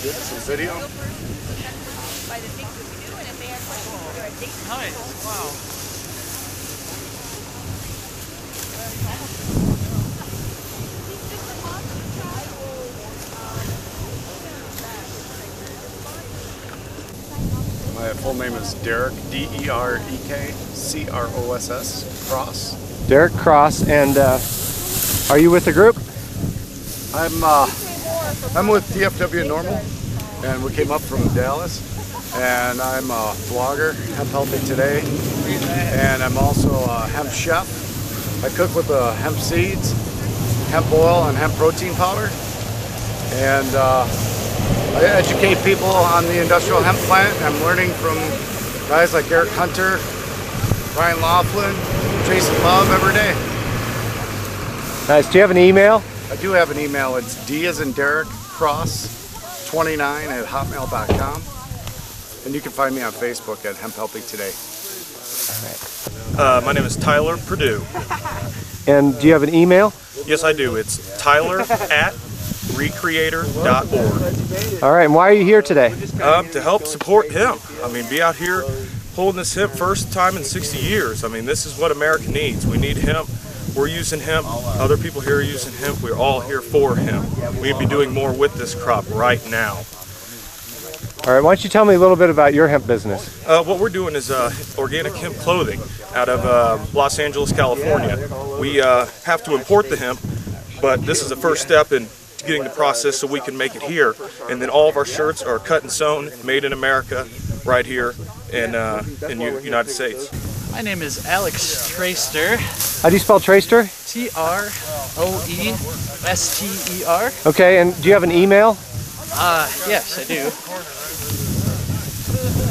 Get some video. Nice. Wow. My full name is Derek, D-E-R-E-K, C-R-O-S-S, Cross. Derek Cross, and are you with the group? I'm with DFW Normal, and we came up from Dallas, and I'm a blogger, Hemp Healthy Today, and I'm also a hemp chef. I cook with hemp seeds, hemp oil, and hemp protein powder, and I educate people on the industrial hemp plant. I'm learning from guys like Eric Hunter, Ryan Loflin, Jason Love every day. Nice. Do you have an email? I do have an email. It's D as in Derek Cross 29 at hotmail.com, and you can find me on Facebook at Hemp Healthy Today. My name is Tyler Purdue. And do you have an email? Yes, I do. It's tyler@recreator.org. All right. And why are you here today? To help support hemp. I mean, be out here holding this hemp first time in 60 years. I mean, this is what America needs. We need hemp. We're using hemp. Other people here are using hemp. We're all here for hemp. We'd be doing more with this crop right now. All right. Why don't you tell me a little bit about your hemp business? What we're doing is organic hemp clothing out of Los Angeles, California. We have to import the hemp, but this is the first step in getting the process so we can make it here. And then all of our shirts are cut and sewn, made in America, right here in the United States. My name is Alex Traister. How do you spell Traister? T-R-O-E-S-T-E-R. Okay. And do you have an email? Yes, I do.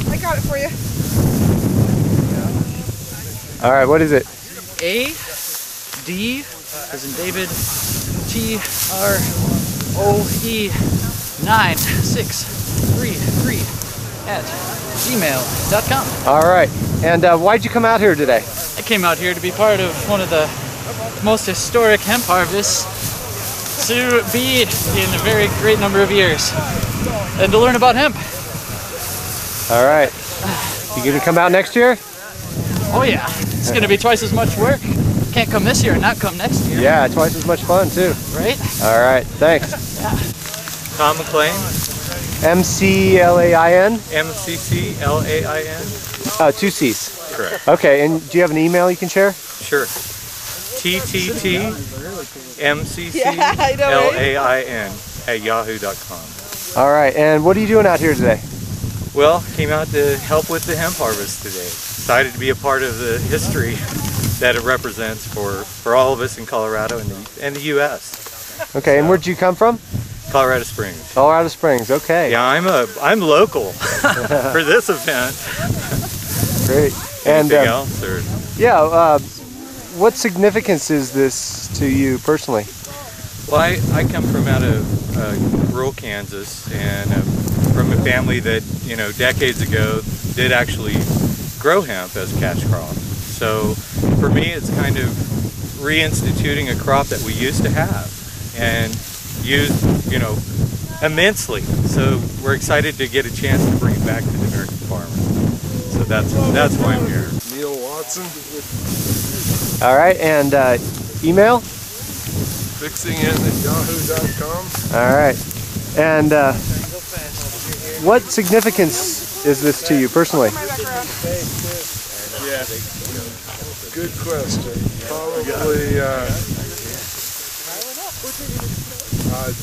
I got it for you. All right. What is it? A-D, as in David, T-R-O-E 9633 at gmail.com. All right. And why'd you come out here today? I came out here to be part of one of the most historic hemp harvests to be in a very great number of years, and to learn about hemp. All right. You gonna come out next year? Oh yeah, it's gonna be twice as much work. Can't come this year and not come next year. Yeah, twice as much fun too. Right? All right. Thanks. Yeah. Tom McLean. M-C-L-A-I-N? M-C-C-L-A-I-N. Two C's. Correct. Okay, and do you have an email you can share? Sure. TTT-M-C-C-L-A-I-N at yahoo.com. All right, and what are you doing out here today? Well, came out to help with the hemp harvest today. Excited to be a part of the history that it represents for all of us in Colorado and the U.S. Okay, and where'd you come from? Colorado Springs. Colorado Springs, okay. Yeah, I'm local for this event. Great. And Anything else? Or? yeah, what significance is this to you personally? Well, I come from out of rural Kansas, and from a family that, decades ago did actually grow hemp as a cash crop. So for me, it's kind of reinstituting a crop that we used to have and used, immensely. So we're excited to get a chance to bring it back to the American farmer. So that's why I'm here. Neil Watson. All right, and email? Fixingit@yahoo.com. All right. And what significance is this to you personally? Yeah. Good question. Probably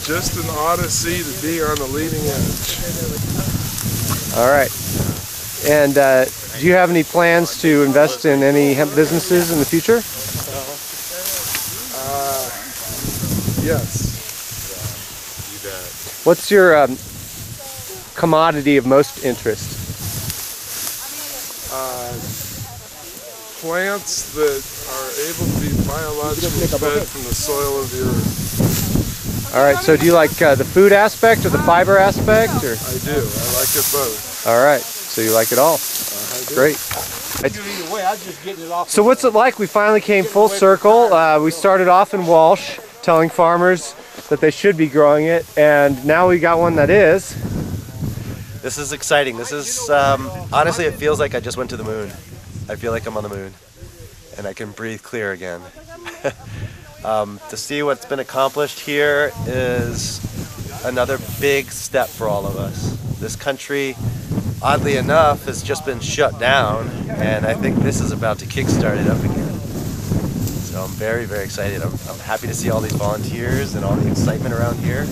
just an odyssey to be on the leading edge. All right. And do you have any plans to invest in any hemp businesses in the future? Yes. What's your commodity of most interest? Plants that are able to be biologically fed from the soil of the earth. All right, so do you like the food aspect or the fiber aspect? Or? I do. I like it both. All right, so you like it all. Great. So what's it like? We finally came full circle. We started off in Walsh telling farmers that they should be growing it, and now we got one that is. This is exciting. This is, honestly, it feels like I just went to the moon. I feel like I'm on the moon, and I can breathe clear again. To see what's been accomplished here is another big step for all of us. This country, oddly enough, has just been shut down, and I think this is about to kickstart it up again. So I'm very, very excited. I'm happy to see all these volunteers and all the excitement around here.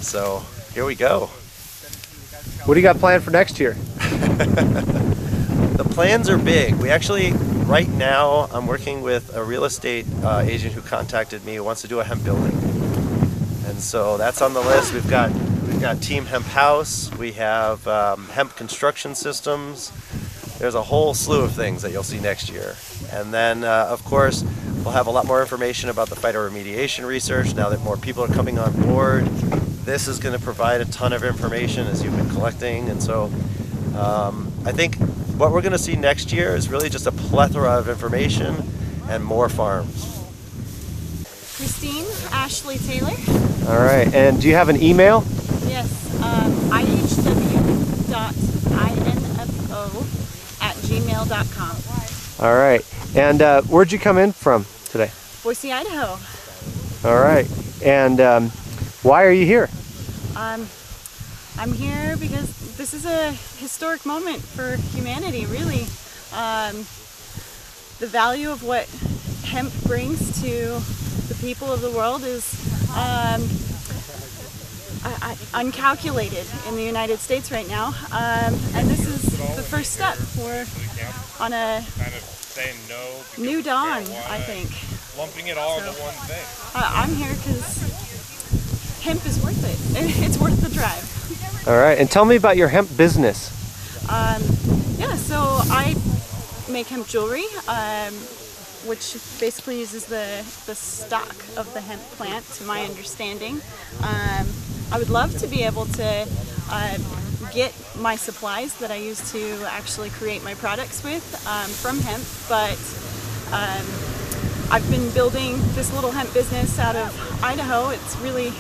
So here we go. What do you got planned for next year? The plans are big. We actually, right now, I'm working with a real estate agent who contacted me who wants to do a hemp building. And so that's on the list. We've got Team Hemp House. We have hemp construction systems. There's a whole slew of things that you'll see next year. And then, of course, we'll have a lot more information about the phytoremediation research now that more people are coming on board. This is going to provide a ton of information as you've been collecting. And so I think what we're going to see next year is really just a plethora of information and more farms. Christine Ashley Taylor. All right, and do you have an email? Yes, ihw.info@gmail.com. All right, and where'd you come in from today? Boise, Idaho. All right, and why are you here? I'm here because this is a historic moment for humanity, really. The value of what hemp brings to the people of the world is uncalculated in the United States right now, and this is the first step. We're on a new dawn, I think. Lumping it all into one thing. I'm here because hemp is worth it. It's worth the drive. All right, and tell me about your hemp business. Yeah, so I make hemp jewelry, which basically uses the stock of the hemp plant, to my understanding. I would love to be able to get my supplies that I use to actually create my products with from hemp, but I've been building this little hemp business out of Idaho. It's really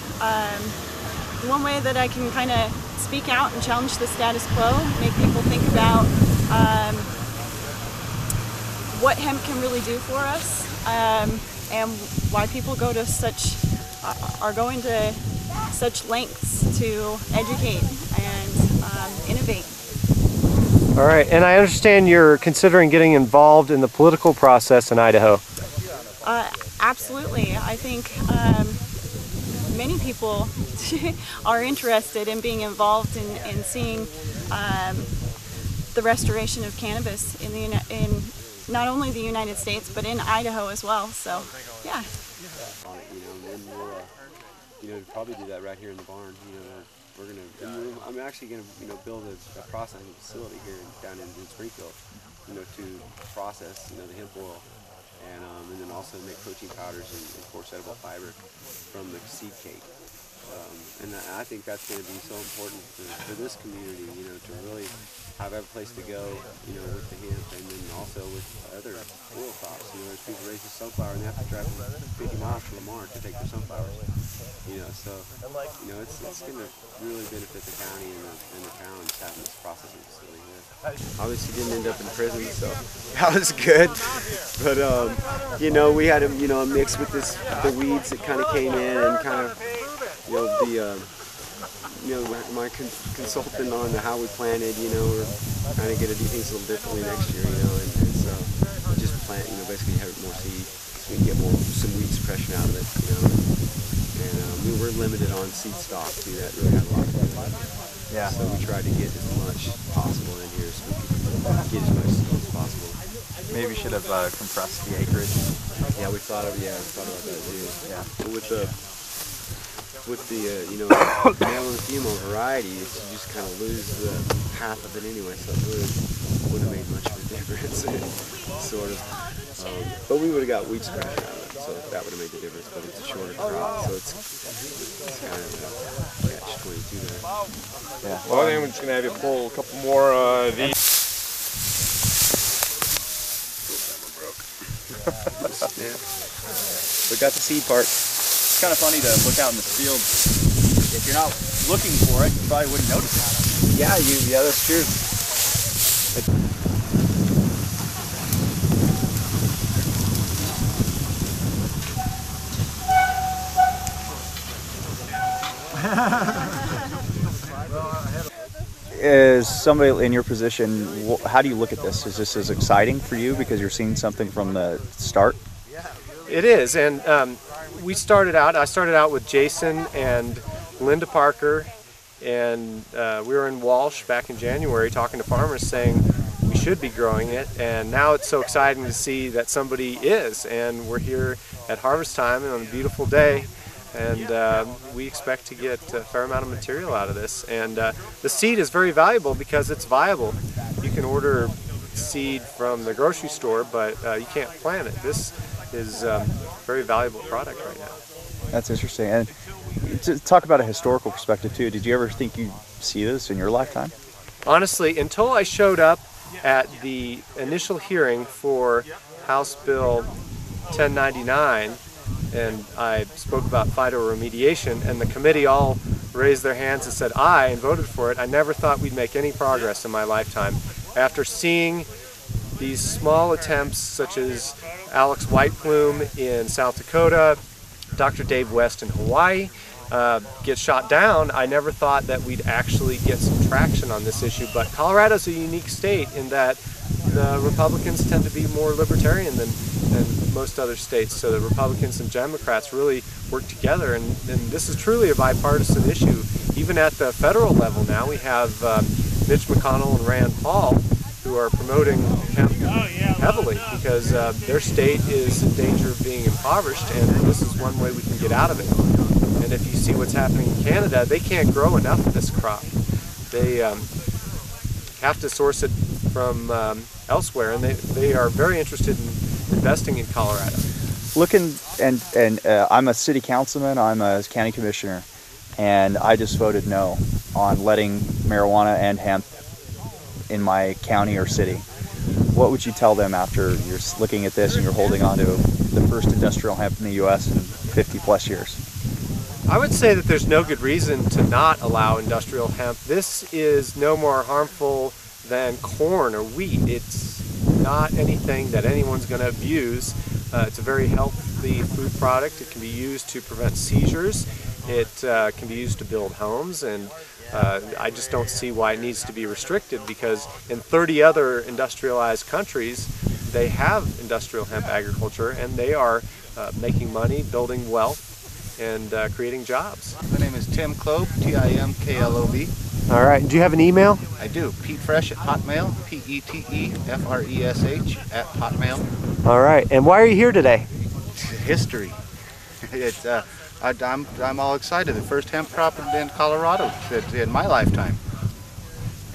one way that I can kind of speak out and challenge the status quo, make people think about what hemp can really do for us, and why people are going to such lengths to educate and innovate. All right, and I understand you're considering getting involved in the political process in Idaho. Absolutely. I think many people are interested in being involved in seeing the restoration of cannabis in not only the United States but in Idaho as well. So, yeah. We'll probably do that right here in the barn. We're gonna. I'm actually gonna, build a processing facility here down in Springfield, to process, the hemp oil, and then also make protein powders and coarse edible fiber from the seed cake. And I think that's going to be so important for this community, to really have a place to go, with the hemp, and then also with other oil crops. There's people raising sunflower and they have to drive 50 miles to Lamar to take their sunflowers. So it's going to really benefit the county and the town just having this processing facility here. Obviously didn't end up in prison, so that was good. But we had a mix with the weeds that kind of came in, and kind of my consultant on how we planted, we're trying to get to do things a little differently next year, and so just plant, basically have more seed so we can get some weed suppression out of it, and we're limited on seed stock too. That really had a lot of it. Yeah. So we tried to get as much possible in here so we could get as much seed as possible. Maybe we should have compressed the acreage. Yeah, we thought about that too. Yeah. But with the male and female varieties, you just kind of lose the half of it anyway, so it really wouldn't have made much of a difference, sort of. But we would have got weed suppression out of it, so that would have made the difference. But it's a shorter crop, so it's kind of catch-22 there. Yeah. Well, then we're just gonna have you pull a couple more of these. Yeah. We got the seed part. It's kind of funny to look out in this field. If you're not looking for it, you probably wouldn't notice it. Yeah, that's true. As somebody in your position, how do you look at this? Is this as exciting for you because you're seeing something from the start? It is, and I started out with Jason and Linda Parker, and we were in Walsh back in January talking to farmers saying we should be growing it, and now it's so exciting to see that somebody is, and we're here at harvest time on a beautiful day, and we expect to get a fair amount of material out of this. And the seed is very valuable because it's viable. You can order seed from the grocery store, but you can't plant it. This is a very valuable product right now. That's interesting. And to talk about a historical perspective too, did you ever think you'd see this in your lifetime? Honestly, until I showed up at the initial hearing for House Bill 1099, and I spoke about phytoremediation, and the committee all raised their hands and said aye and voted for it, I never thought we'd make any progress in my lifetime. After seeing these small attempts such as Alex Whiteplume in South Dakota, Dr. Dave West in Hawaii, get shot down, I never thought that we'd actually get some traction on this issue. But Colorado's a unique state in that the Republicans tend to be more libertarian than most other states. So the Republicans and Democrats really work together, and this is truly a bipartisan issue. Even at the federal level now, we have Mitch McConnell and Rand Paul who are promoting hemp heavily because their state is in danger of being impoverished, and this is one way we can get out of it. And if you see what's happening in Canada, they can't grow enough of this crop. They have to source it from elsewhere, and they are very interested in investing in Colorado. I'm a city councilman, I'm a county commissioner, and I just voted no on letting marijuana and hemp in my county or city. What would you tell them after you're looking at this and you're holding on to the first industrial hemp in the U.S. in 50 plus years? I would say that there's no good reason to not allow industrial hemp. This is no more harmful than corn or wheat. It's not anything that anyone's going to abuse. It's a very healthy food product. It can be used to prevent seizures. It can be used to build homes, and I just don't see why it needs to be restricted, because in 30 other industrialized countries they have industrial hemp agriculture, and they are making money, building wealth, and creating jobs. My name is Tim Klob, Timklob. All right, do you have an email? I do, PeteFresh at Hotmail, PETEFRESH at Hotmail. All right, and why are you here today? History. I'm all excited. The first hemp crop in Colorado in my lifetime.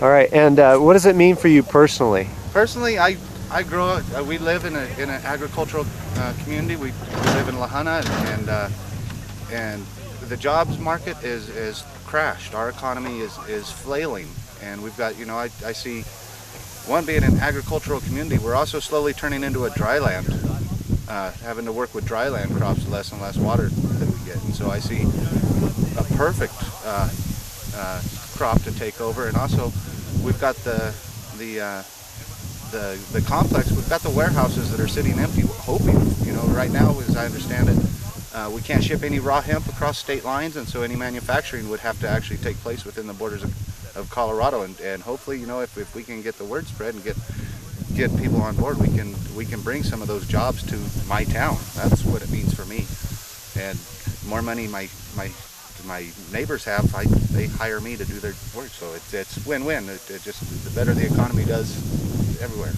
All right, and what does it mean for you personally? Personally, I grow. We live in an agricultural community. We live in La Junta, and the jobs market is crashed. Our economy is flailing, and we've got, I see, one, being an agricultural community, we're also slowly turning into a dry land, having to work with dry land crops, less and less water that we get. And so I see a perfect crop to take over. And also, we've got the complex. We've got the warehouses that are sitting empty, hoping. Right now, as I understand it, we can't ship any raw hemp across state lines, and so any manufacturing would have to actually take place within the borders of Colorado. And hopefully, if we can get the word spread and get people on board, we can bring some of those jobs to my town. That's what it means for me. And more money my neighbors have, they hire me to do their work. So it's win-win. It just, the better the economy does everywhere.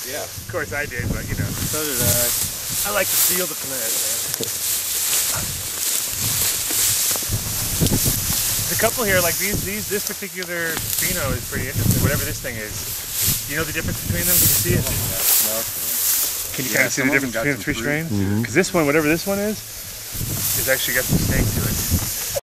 Yeah. Of course I did, but you know. So did I. I like to feel the plant, man. There's a couple here, like this particular pheno is pretty interesting, whatever this thing is. Do you know the difference between them? Can you see it? No. Can you kind of see the difference between the three strains? Because this one, whatever this one is actually got some steak to it.